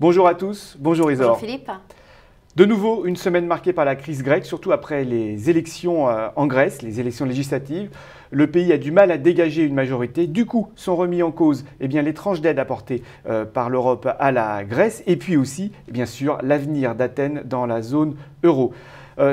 Bonjour à tous, bonjour Isor. Bonjour Philippe. De nouveau, une semaine marquée par la crise grecque, surtout après les élections en Grèce, les élections législatives. Le pays a du mal à dégager une majorité. Du coup, sont remis en cause les tranches d'aide apportées par l'Europe à la Grèce et puis aussi, bien sûr, l'avenir d'Athènes dans la zone euro.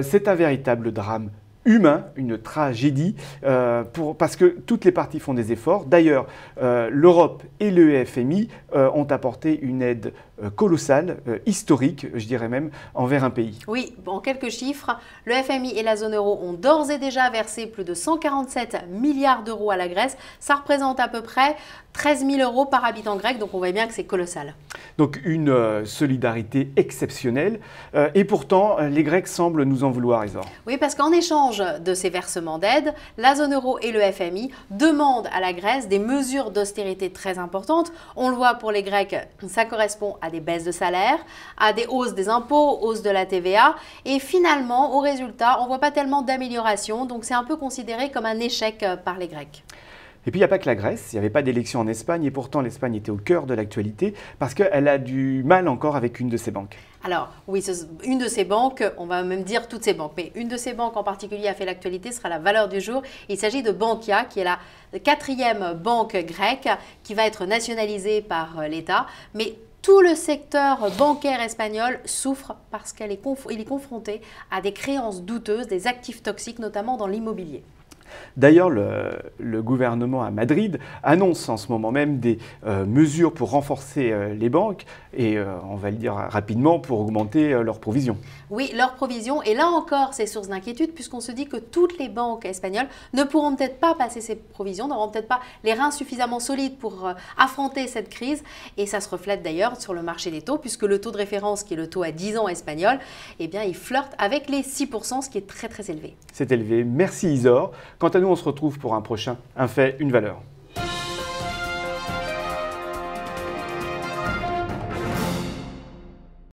C'est un véritable drame humain, une tragédie, parce que toutes les parties font des efforts. D'ailleurs, l'Europe et le FMI ont apporté une aide colossale, historique, je dirais même, envers un pays. Oui, en quelques chiffres, le FMI et la zone euro ont d'ores et déjà versé plus de 147 milliards d'euros à la Grèce. Ça représente à peu près 13 000 euros par habitant grec, donc on voit bien que c'est colossal. Donc une solidarité exceptionnelle, et pourtant les Grecs semblent nous en vouloir, Isor. Oui, parce qu'en échange de ces versements d'aide, la zone euro et le FMI demandent à la Grèce des mesures d'austérité très importantes. On le voit pour les Grecs, ça correspond à des baisses de salaire, à des hausses des impôts, hausses de la TVA, et finalement, au résultat, on ne voit pas tellement d'amélioration, donc c'est un peu considéré comme un échec par les Grecs. Et puis il n'y a pas que la Grèce, il n'y avait pas d'élection en Espagne et pourtant l'Espagne était au cœur de l'actualité parce qu'elle a du mal encore avec une de ses banques. Alors oui, une de ces banques, on va même dire toutes ces banques, mais une de ces banques en particulier a fait l'actualité, sera la valeur du jour. Il s'agit de Bankia, qui est la quatrième banque grecque qui va être nationalisée par l'État. Mais tout le secteur bancaire espagnol souffre parce qu'il est confronté à des créances douteuses, des actifs toxiques, notamment dans l'immobilier. D'ailleurs, le gouvernement à Madrid annonce en ce moment même des mesures pour renforcer les banques et, on va le dire rapidement, pour augmenter leurs provisions. Oui, leurs provisions. Et là encore, c'est source d'inquiétude puisqu'on se dit que toutes les banques espagnoles ne pourront peut-être pas passer ces provisions, n'auront peut-être pas les reins suffisamment solides pour affronter cette crise. Et ça se reflète d'ailleurs sur le marché des taux puisque le taux de référence, qui est le taux à 10 ans espagnol, eh bien, il flirte avec les 6%, ce qui est très très élevé. C'est élevé. Merci Isor. Quant à nous, on se retrouve pour un prochain Un fait, une valeur.